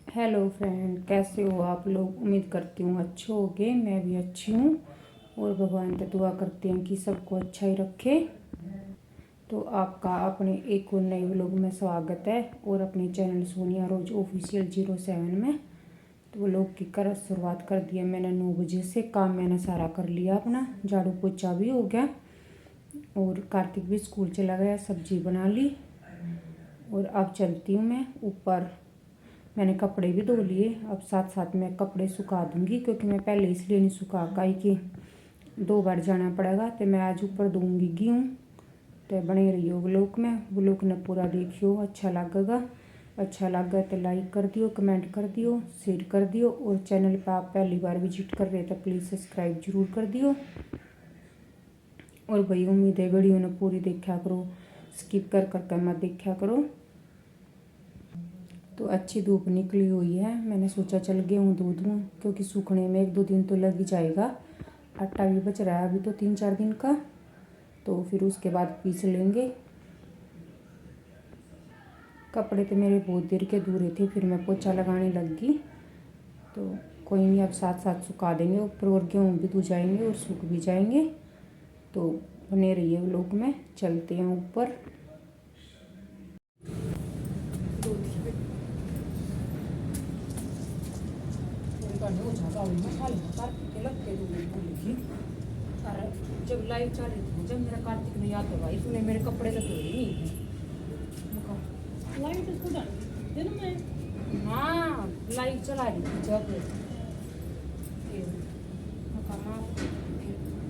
Hello friend, कैसे हो आप लोग। उम्मीद करती हूँ अच्छे होगे। मैं भी अच्छी हूँ और भगवान से दुआ करते हैं कि सबको अच्छा ही रखे। तो आपका अपने एक और नए व्लॉग में स्वागत है और अपने चैनल सोनिया रोज ऑफिशियल 07 में। तो व्लॉग की शुरुआत कर दिया मैंने 9 बजे से। काम मैंने सारा कर लिया, अपना झाड़ू पोछा भी हो गया और कार्तिक भी स्कूल चला गया, सब्जी बना ली। और अब चलती हूँ मैं ऊपर। मैंने कपड़े भी धो लिए, अब साथ साथ में कपड़े सुखा दूंगी क्योंकि मैं पहले इसलिए नहीं सुखा पाई कि 2 बार जाना पड़ेगा। तो मैं आज ऊपर दूंगी गेहूँ। तो बने रहियो व्लॉग में, व्लॉग ने पूरा देखियो, अच्छा लगेगा। अच्छा लगा तो लाइक कर दियो, कमेंट कर दियो, शेयर कर दियो और चैनल पर आप पहली बार विजिट कर रहे तो प्लीज़ सब्सक्राइब जरूर कर दियो। और भाई उम्मीद है वीडियो ने पूरी देखा करो, स्किप कर मत देखा करो। तो अच्छी धूप निकली हुई है, मैंने सोचा चल गेहूँ धो दूँ क्योंकि सूखने में 1-2 दिन तो लग ही जाएगा। आटा भी बच रहा है अभी तो 3-4 दिन का, तो फिर उसके बाद पीस लेंगे। कपड़े तो मेरे बहुत देर के दूर थे, फिर मैं पोछा लगाने लग गई। तो कोई नहीं, अब साथ साथ सुखा देंगे ऊपर और गेहूँ भी धो जाएंगे और सूख भी जाएंगे। तो बने रहिए व्लॉग में, चलते हैं ऊपर। जब लाइव चल रही थी, जब मेरा कार्तिक ने याद दवाई, तूने मेरे कपड़े तो धोए नहीं। लाइट उसको डाल मैं, हाँ लाइट चला रही थी जब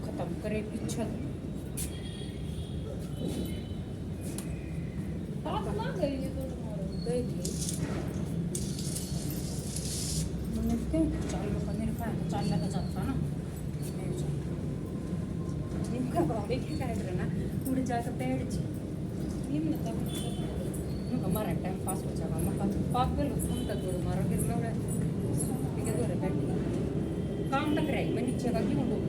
खत्म करे पीछे गई थी। चाल लगा जाता ना उड़ जाकर बैठ हमारा टाइम पास हो जाएगा। पागल तक मारा फिर मैं बैठी काम तक रही मैं नीचे का क्यों लोग।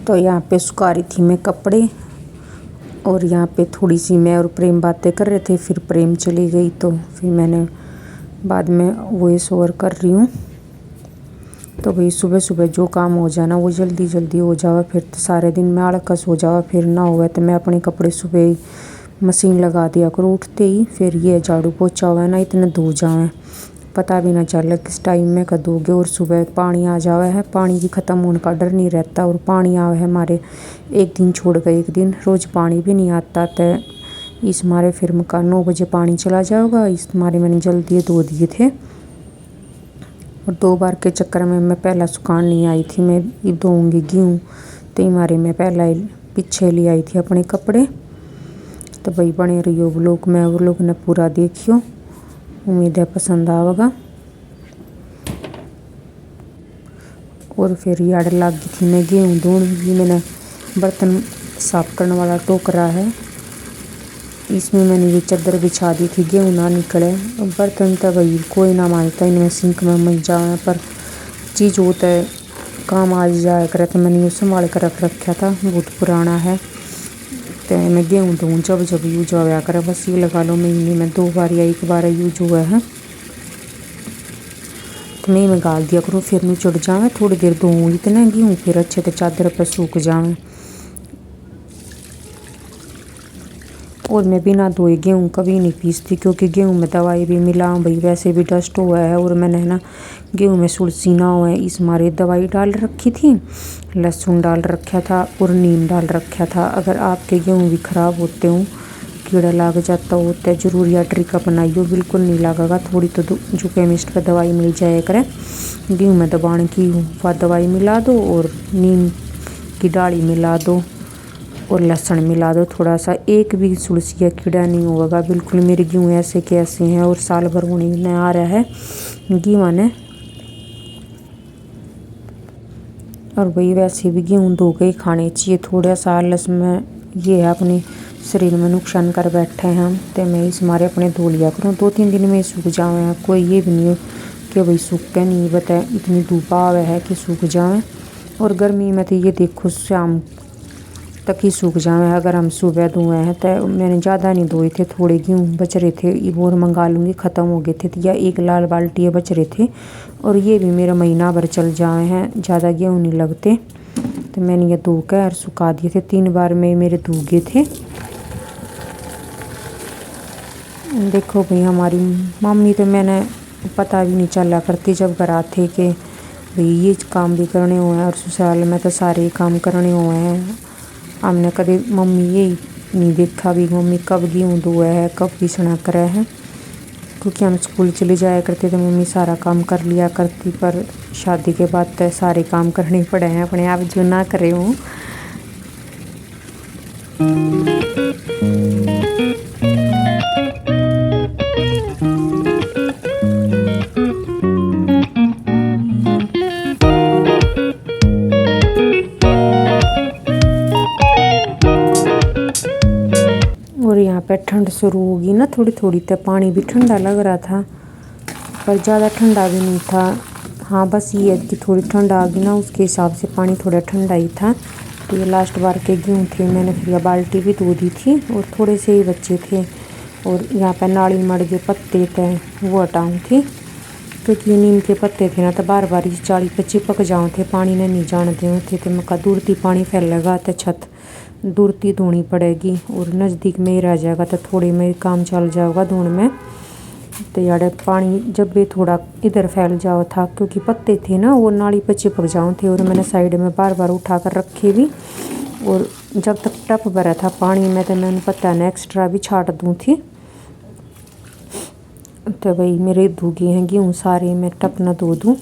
तो यहाँ पे सुखा रही थी मैं कपड़े और यहाँ पे थोड़ी सी मैं और प्रेम बातें कर रहे थे। फिर प्रेम चली गई तो फिर मैंने बाद में वॉइस ओवर कर रही हूँ। तो भाई सुबह सुबह जो काम हो जाना वो जल्दी जल्दी हो जावा, फिर तो सारे दिन में आलकस हो जावा। फिर ना हुआ तो मैं अपने कपड़े सुबह ही मशीन लगा दिया करो उठते ही। फिर ये झाड़ू पोछा हुआ है ना, इतने धो जावे पता भी ना चले किस टाइम में कर दोगे। और सुबह पानी आ जावा है, पानी की ख़त्म होने का डर नहीं रहता। और पानी आवे है हमारे एक दिन छोड़ कर एक दिन, रोज़ पानी भी नहीं आता। तो इस मारे फिर मकान 9 बजे पानी चला जाएगा, इस मारे मैंने जल्दी धो दिए थे। और 2 बार के चक्कर में मैं पहला सुखान नहीं आई थी, मैं धोऊँगी गेहूँ तो मारे मैं पहला पीछे ले आई थी अपने कपड़े। तो भाई बने रहियो व्लॉग में, व्लॉग ने पूरा देखियो, उम्मीद है पसंद आवेगा। और फिर याद लग गई थी मैं गेहूँ धोने। मैंने बर्तन साफ करने वाला टोकरा है, इसमें मैंने ये चादर बिछा दी थी गेहूँ ना निकले। बर्तन तो भाई कोई ना मानता, इनमें सिंक में मच जाए पर चीज़ होता है काम आ जाया करे। तो मैंने ये संभाल कर रख रखा था, बहुत पुराना है। तो मैं गेहूँ धोऊँ जब जब यूज होया करे, बस ये लगा लो महीने में 2 बार या 1 बार यूज हुआ है। तो मैं गाल दिया करूँ, फिर नहीं चढ़ जाए। थोड़ी देर धोऊँ इतना गेहूँ, फिर अच्छे से चादर पर सूख जाए। और मैं बिना धोए गेहूँ कभी नहीं पीसती क्योंकि गेहूँ में दवाई भी मिला भाई, वैसे भी डस्ट हुआ है। और मैंने है ना गेहूँ में सुलसी ना हुआ है इस मारे दवाई डाल रखी थी, लहसुन डाल रखा था और नीम डाल रखा था। अगर आपके गेहूँ भी ख़राब होते हों, कीड़ा लग जाता होता है, जरूर या ट्रिक अपनाइयो, बिल्कुल नहीं लगेगा। थोड़ी तो जो केमिस्ट पर दवाई मिल जाए करे गेहूँ में दबाने की, वह दवाई मिला दो और नीम की डाली मिला दो और लहसुन मिला दो थोड़ा सा, एक भी सुलसिया कीड़ा नहीं होगा बिल्कुल। मेरे गेहूँ ऐसे के ऐसे हैं और साल भर होने में आ रहा है गेहूँ ने। और भाई वैसे भी गेहूँ धो के ही खाने चाहिए, थोड़ा सा आलस में ये है अपने शरीर में नुकसान कर बैठे हैं हम। तो मैं इस मारे अपने धो लिया करूँ, 2-3 दिन में सूख जाए। कोई ये भी नहीं हो कि भाई सूख के नहीं बताए, इतनी धूप आवे है कि सूख जाए। और गर्मी में तो ये देखो शाम तक ही सूख जाए अगर हम सुबह धोए हैं। तो मैंने ज़्यादा नहीं धोए थे, थोड़े गेहूँ बच रहे थे, ये और मंगा लूँगी, ख़त्म हो गए थे। तो या एक लाल बाल्टी बच रहे थे और ये भी मेरा महीना भर चल जाए हैं, ज़्यादा गेहूँ नहीं लगते। तो मैंने ये धो के और सुखा दिए थे, 3 बार में मेरे धो गए थे। देखो भाई हमारी मम्मी तो मैंने पता भी नहीं चला करती जब घर आते कि भाई ये काम भी करने हुए हैं और ससुराल में तो सारे काम करने हुए हैं। हमने कभी मम्मी ये नहीं देखा भी मम्मी कब गेहूँ धोया है, कब पीसना करे है। क्योंकि हम स्कूल चले जाया करते तो मम्मी सारा काम कर लिया करती, पर शादी के बाद तो सारे काम करने पड़े हैं अपने आप, जो ना करे हूँ। और यहाँ पे ठंड शुरू होगी ना थोड़ी थोड़ी, तो पानी भी ठंडा लग रहा था पर ज़्यादा ठंडा भी नहीं था। हाँ बस ये है कि थोड़ी ठंड आ गई ना, उसके हिसाब से पानी थोड़ा ठंडा ही था। तो ये लास्ट बार के गेहूँ थे, मैंने फिर यह बाल्टी भी धो दी थी और थोड़े से ही बच्चे थे। और यहाँ पे नाली मड़ के पत्ते थे वो हटाऊँ थी, क्योंकि नीम के पत्ते थे ना तो बार बार इस चाली पे चिपक जाओ थे, पानी ने नहीं जाने दे थे। तो मैं कहा दूरती पानी फैलेगा तो छत दूरती धोनी पड़ेगी, और नज़दीक में ही रह जाएगा तो थोड़े में काम चल जाएगा धोने में। तो यार पानी जब भी थोड़ा इधर फैल जाओ था, क्योंकि पत्ते थे ना वो नाली पे चिपक जाओ थे। और मैंने साइड में बार बार उठा कर रखे भी, और जब तक टप भरा था पानी में तो मैंने पता नहीं एक्स्ट्रा भी छाट दूँ थी। तो भाई मेरे धोगे हैं गेहूँ सारे, मैं टप ना धो दूँ।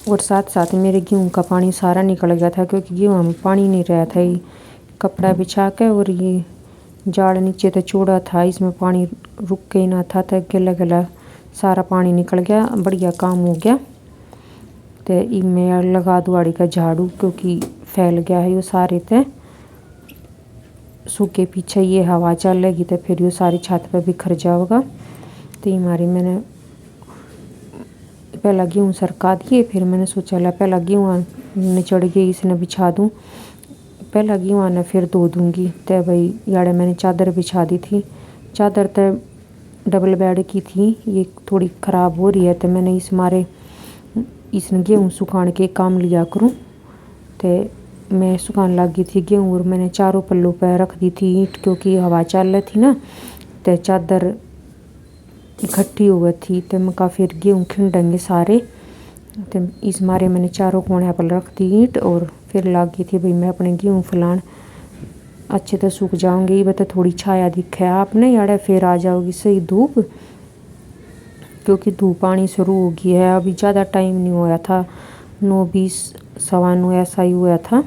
और साथ साथ मेरे गेहूँ का पानी सारा निकल गया था, क्योंकि गेहूँ में पानी नहीं रहा था। ये कपड़ा बिछा के और ये जाड़ नीचे तो चौड़ा था, इसमें पानी रुक के ही ना था, तो गला गला सारा पानी निकल गया, बढ़िया काम हो गया। तो इनमें लगा दुआड़ी का झाड़ू, क्योंकि फैल गया है ये सारे। तो सूखे पीछे ये हवा चलेगी तो फिर ये सारी छत पर बिखर जाएगा। तो हमारी मैंने पहला गेहूँ सरका दिए, फिर मैंने सोचा ला पहला गेहूँ निचड़ गई इसने बिछा दूँ, पहला गेहूँ आना फिर धो दूँगी। तो भाई यार मैंने चादर बिछा दी थी, चादर तो डबल बेड की थी, ये थोड़ी ख़राब हो रही है। तो मैंने इस मारे इसने गेहूँ सुखाने के काम लिया करूँ। तो मैं सुखाने लगी थी गेहूँ, और मैंने चारों पल्लों पर रख दी थी ईंट, क्योंकि हवा चल रही थी ना तो चादर इकट्ठी हो गई थी। तो मैं का फिर गेहूँ खिंडेंगे सारे, तो इस मारे मैंने चारों कोने पर रख दी ईंट। और फिर लगी थी भाई मैं अपने गेहूँ फैलान, अच्छे तो सूख जाऊंगे। ये बता थोड़ी छाया दिखे आपने यार, फिर आ जाओगी सही धूप, क्योंकि धूप आनी शुरू हो गई है। अभी ज़्यादा टाइम नहीं हुआ था, 9:20 9:15 ऐसा ही हुआ था।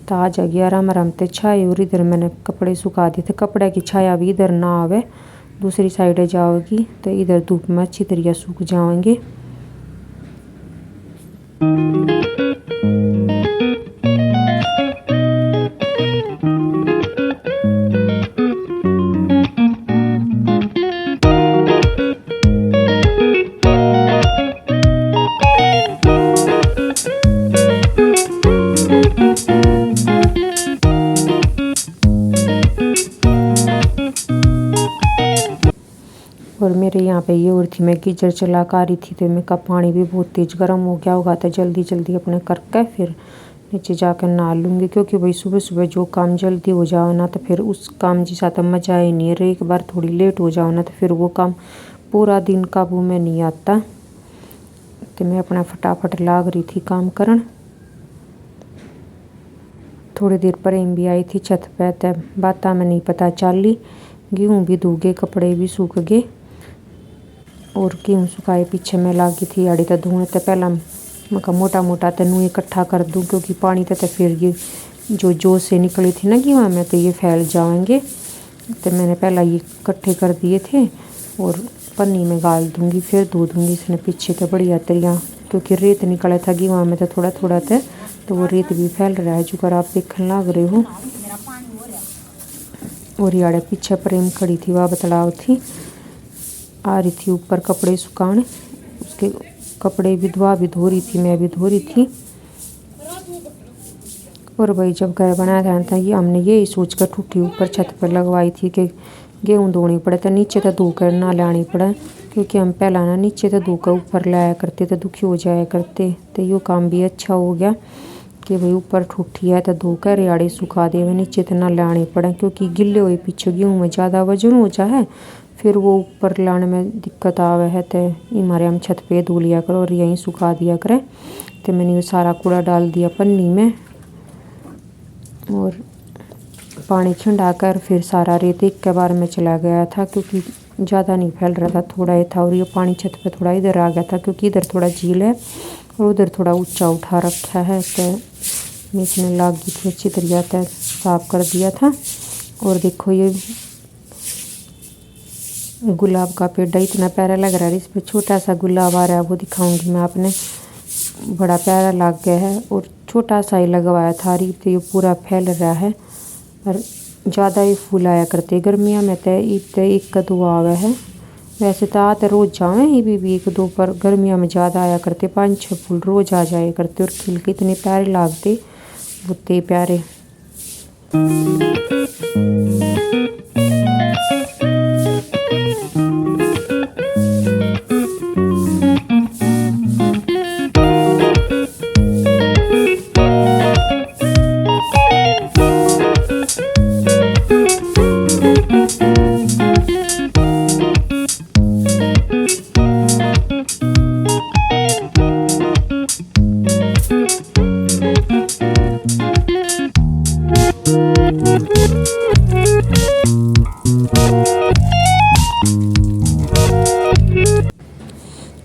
तो आ जाएगी आराम आराम से छाए। और इधर मैंने कपड़े सुखा दिए थे, कपड़े की छाया भी इधर ना आवे, दूसरी साइड जाओगी तो इधर धूप में अच्छी तरह सूख जाएंगे। और मेरे यहाँ पे ये और थी, मैं गीजर चला कर रही थी, तो मैं का पानी भी बहुत तेज़ गर्म हो गया होगा। तो जल्दी जल्दी अपने करके फिर नीचे जाकर नहा लूँगी, क्योंकि भाई सुबह सुबह जो काम जल्दी हो जाओ ना तो फिर उस काम जैसा तो मज़ा ही नहीं है। एक बार थोड़ी लेट हो जाओ ना तो फिर वो काम पूरा दिन काबू में नहीं आता। तो मैं अपना फटाफट लाग रही थी काम करन। थोड़ी देर प्रेम भी आई थी छत पे, तो बाता में नहीं पता चली, गेहूँ भी धो गए, कपड़े भी सूख गए। और गेहूँ सुखाए पीछे मैं लागी थी आड़ी तो धोने तो पहला मैं कहा मोटा मोटा तेनू इकट्ठा कर दूँ, क्योंकि पानी तो फिर ये जो से निकली थी ना गेहूँ में तो ये फैल जाएंगे। तो मैंने पहला ये इकट्ठे कर दिए थे और पन्नी में गाल दूँगी, फिर धो दूँगी इसने पीछे तो बढ़िया तरिया, क्योंकि रेत निकला था गेहूँ में तो थोड़ा थोड़ा था, तो वो रेत भी फैल रहा है जो आप देखने लग रहे हो। और याड़े पीछे प्रेम खड़ी थी, वह बतलाव थी, आ रही थी ऊपर कपड़े सुखाने, उसके कपड़े भी धो रही थी, मैं भी धो रही थी। और भाई जब घर बनाया था ये हमने यही सोच कर टूटी ऊपर छत पर लगवाई थी कि गेहूँ धोनी पड़े तो नीचे तो धो कर ना लानी पड़े, क्योंकि हम पहला ना नीचे तो धो कर ऊपर लाया करते तो दुखी हो जाया करते। तो ये काम भी अच्छा हो गया कि भाई ऊपर ठूठी है तो धो कर रियाड़े सुखा दे, नीचे तो ना लाने पड़े, क्योंकि गिले हुए पीछे गेहूँ में ज़्यादा वजन हो जाए फिर वो ऊपर लाने में दिक्कत आवे है। तो हमारे हम छत पे धो लिया करो और यहीं सुखा दिया करें। तो मैंने ये सारा कूड़ा डाल दिया पन्नी में और पानी छिड़काकर फिर सारा रेत एक के बार में चला गया था, क्योंकि ज़्यादा नहीं फैल रहा था, थोड़ा ही था। और ये पानी छत पे थोड़ा इधर आ गया था, क्योंकि इधर थोड़ा झील है और उधर थोड़ा ऊंचा उठा रखा है। तो नीचे लाग गई थी अच्छी तरीके से साफ कर दिया था। और देखो ये गुलाब का पेड़ इतना प्यारा लग रहा है, इस पर छोटा सा गुलाब आ रहा है, वो दिखाऊंगी मैं आपने, बड़ा प्यारा लग गया है। और छोटा सा ही लगवाया था, तो ये पूरा फैल रहा है और ज़्यादा ही फूल आया करते गर्मियों में। तो एक का दो आवा है, वैसे तो आते रोज़ जावे ये भी एक दो, पर गर्मियों में ज़्यादा आया करते, 5-6 फूल रोज़ आ जाया करते और खिल के इतने प्यारे लगते, बहुत प्यारे।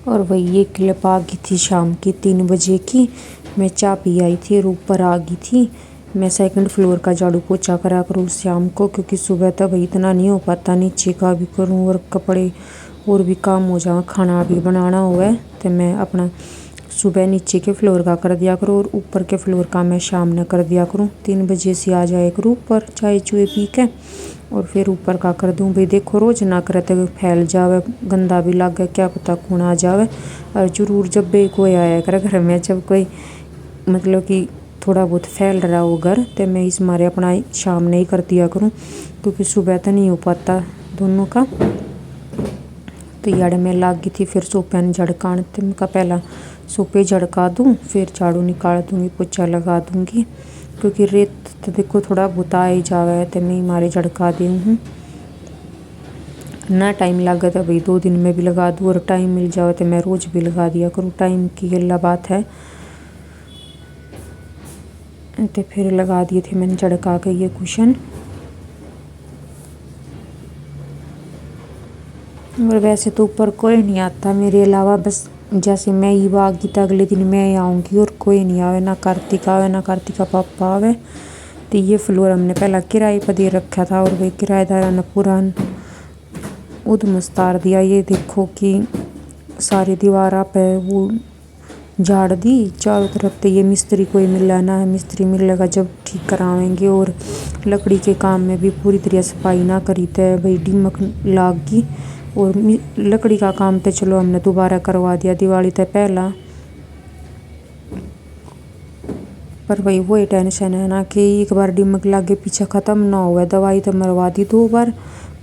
और वही ये क्लिप आ गई थी शाम की 3 बजे की, मैं चाय पी आई थी और ऊपर आ गई थी। मैं 2nd फ्लोर का झाड़ू पोछा करा करूँ शाम को, क्योंकि सुबह तक भाई इतना नहीं हो पाता, नीचे का भी करूँ और कपड़े और भी काम हो जाए, खाना भी बनाना हुआ है। तो मैं अपना सुबह नीचे के फ्लोर का कर दिया करूँ और ऊपर के फ्लोर का मैं शाम में कर दिया करूँ। 3 बजे से आ जाए करूँ ऊपर चाय चुए पी के और फिर ऊपर का कर दूँ। भाई देखो रोज़ ना करे तो फैल जावे, गंदा भी लग गया, क्या पता कौन आ जावे। और जरूर जब भी कोई आया करे घर में, जब कोई मतलब कि थोड़ा बहुत फैल रहा हो घर, तो मैं इस मारे अपना शाम नहीं कर दिया करूँ, क्योंकि सुबह तो नहीं हो पाता दोनों का। तो यार मैं लग गई थी फिर सोफे झड़काने, तो मैं पहला सोफे झड़का दूँ, फिर झाड़ू निकाल दूँगी, पोछा लगा दूँगी, क्योंकि रेत तो देखो थोड़ा बहुत आ ही जावा है। तो मैं मारे झड़का दी हूँ ना, टाइम लगा तो भाई 2 दिन में भी लगा दूँ, और टाइम मिल जाए तो मैं रोज़ भी लगा दिया करूँ, टाइम की गला बात है। तो फिर लगा दिए थे मैंने झड़का के ये कुशन। और वैसे तो ऊपर कोई नहीं आता मेरे अलावा, बस जैसे मैं ही आगी तो अगले दिन मैं आऊँगी और कोई नहीं आवे, ना कार्तिक आवे ना कार्तिका पापा आवे। तो ये फ्लोर हमने पहला किराए पर दे रखा था और वही किराएदार ने पूरा उधमस्तार दिया। ये देखो कि सारी दीवार पे वो झाड़ दी चारों तरफ। तो ये मिस्त्री कोई मिला ना है, मिस्त्री मिलेगा जब ठीक करावेंगे। और लकड़ी के काम में भी पूरी तरह सफाई ना करी तो भाई डिमक लाग गई। और लकड़ी का काम तो चलो हमने दोबारा करवा दिया दिवाली तक पहला, पर भाई वही टेंशन है ना कि एक बार डिमक लागे पीछे ख़त्म ना हुआ। दवाई तो मरवा दी 2 बार,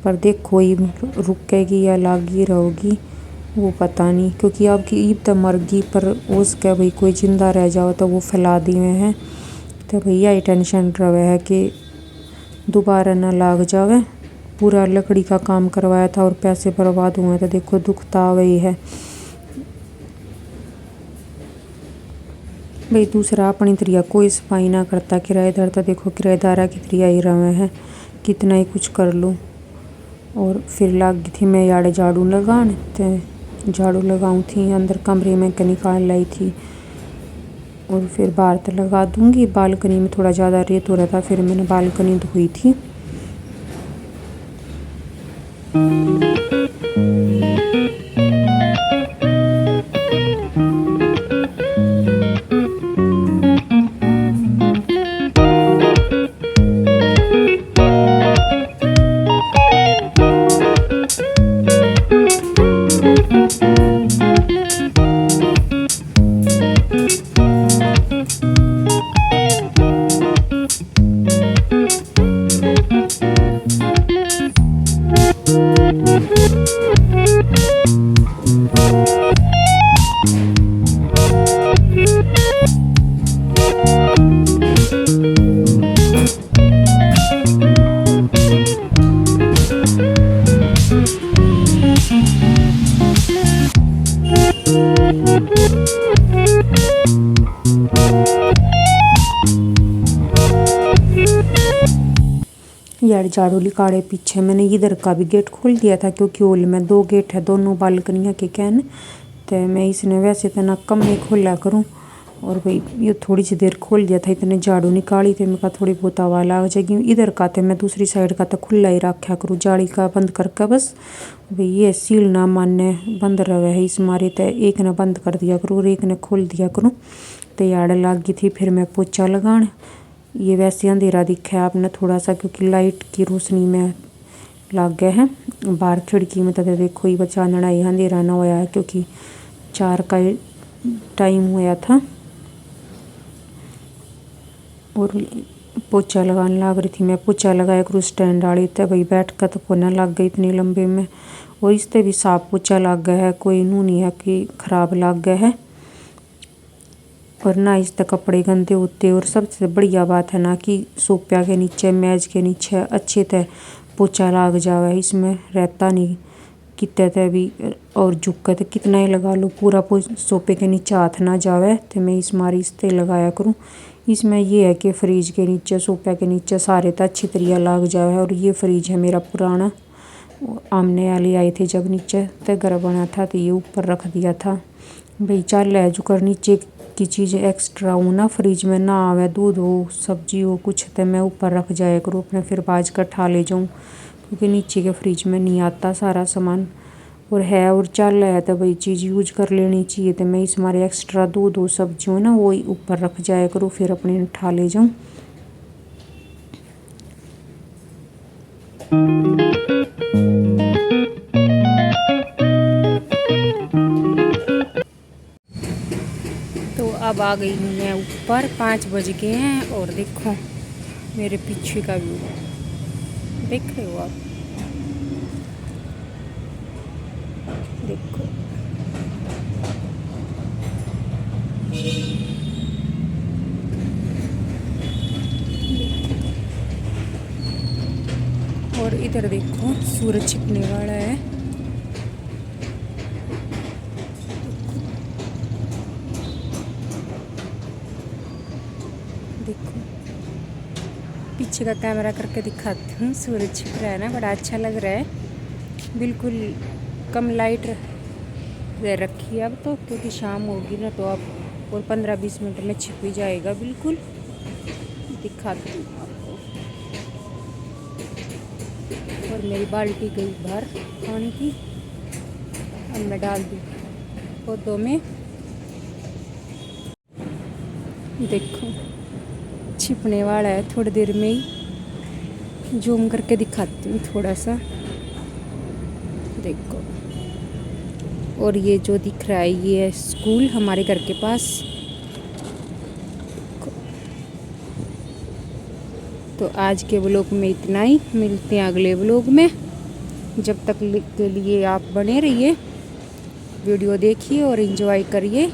पर देखो ये रुकेगी या लागी रहोगी वो पता नहीं, क्योंकि आपकी ईद तो मर गई, पर उसका भाई कोई जिंदा रह जाओ तो वो फैला दिए हैं। तो भैया ये टेंशन रहे है कि दोबारा ना लाग जावे। पूरा लकड़ी का काम करवाया था और पैसे बर्बाद हुए, तो देखो दुखता वही है भाई। दूसरा अपनी तरिया कोई सफाई ना करता, किराएदार तो देखो किराएदारा की तरिया ही रहे हैं, कितना ही कुछ कर लो। और फिर लग गई थी मैं याड़े झाड़ू लगाने, तो झाड़ू लगाऊँ थी अंदर कमरे में के निकाल लाई थी और फिर बाहर तो लगा दूँगी। बालकनी में थोड़ा ज़्यादा रेत हो रहा था, फिर मैंने बालकनी धोई थी। यार झाड़ू निकाले पीछे मैंने इधर का भी गेट खोल दिया था, क्योंकि हॉल में 2 गेट है, दोनों बालकनियाँ के कैन। तो मैं इसने वैसे तो ना कम नहीं खोला करूँ, और भाई ये थोड़ी सी देर खोल दिया था। इतने झाड़ू निकाली थे, मैं थोड़ी बहुत हवा लग जाएगी। इधर का तो मैं दूसरी साइड का तो खुला ही रखा करूँ, जाली का बंद करके बस। भाई ये सील ना मानने बंद रहे है, इस मारे तो एक ने बंद कर दिया करूँ और एक ने खोल दिया करूँ। तो याड़ लग गई थी, फिर मैं पोछा लगान। ये वैसे अंधेरा दिखा है आपने थोड़ा सा, क्योंकि लाइट की रोशनी में लग गया है। बाहर खिड़की में तो देखो ये चांदना ही अंधेरा ना होया है, क्योंकि 4 का टाइम हुआ था। और पोछा लगाने लग रही थी मैं, पोछा लगाया करूँ स्टैंड वाली तो भाई बैठ कर तो पोना लग गई इतनी लंबे में। और इससे भी साफ पोछा लग गया है, कोई नू नहीं है कि खराब लग गया है, और ना इस तक कपड़े गंदे होते। और सबसे बढ़िया बात है ना कि सोफा के नीचे मेज के नीचे अच्छे से पोछा लग जावे, इसमें रहता नहीं कितने ते भी। और झुक तो कितना ही लगा लो, पूरा सोफे के नीचे हाथ ना जावे। तो मैं इस मारी इससे लगाया करूँ। इसमें ये है कि फ्रिज के नीचे सोफा के नीचे सारे तो अच्छी तरह लग जावे। और ये फ्रिज है मेरा पुराना, आमने वाले आए थे जब नीचे तो घर बना था, तो ये ऊपर रख दिया था। भाई चल है जो कर नीचे की चीज़ एक्स्ट्रा हो ना फ्रिज में ना आवे, दूध हो सब्जी हो कुछ, तो मैं ऊपर रख जाया करूँ अपने, फिर बाज कर ठा ले जाऊँ, क्योंकि नीचे के फ्रिज में नहीं आता सारा सामान। और है और चल है तो भाई चीज़ यूज कर लेनी चाहिए। तो मैं इस मारे एक्स्ट्रा दूध हो सब्जी हो ना वो ही ऊपर रख जाया करूँ, फिर अपने ठा ले जाऊँ। तो अब आ गई हूँ मैं ऊपर, 5 बज गए हैं। और देखो मेरे पीछे का व्यू देख रहे हो आप, देखो और इधर देखो सूरज छिपने वाला है। देखो पीछे का कैमरा करके दिखाती हूँ, सूरज छिप रहा है ना, बड़ा अच्छा लग रहा है। बिल्कुल कम लाइट रखी है अब तो, क्योंकि शाम होगी ना तो अब और 15-20 मिनट में छिप ही जाएगा। बिल्कुल दिखाती हूँ आपको। और मेरी बाल्टी गई बाहर पानी की, अब मैं डाल दूँ पौधों में। देखो छिपने वाला है, थोड़ी देर में ही जूम करके दिखाती हूँ थोड़ा सा, देखो। और ये जो दिख रहा है ये है स्कूल हमारे घर के पास। तो आज के व्लॉग में इतना ही, मिलते हैं अगले व्लॉग में। जब तक के लिए आप बने रहिए, वीडियो देखिए और एंजॉय करिए।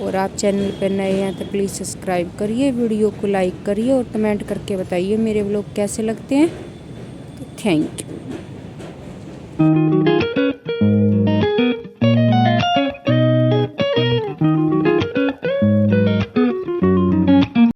और आप चैनल पर नए हैं तो प्लीज़ सब्सक्राइब करिए, वीडियो को लाइक करिए और कमेंट करके बताइए मेरे व्लॉग कैसे लगते हैं। तो थैंक यू।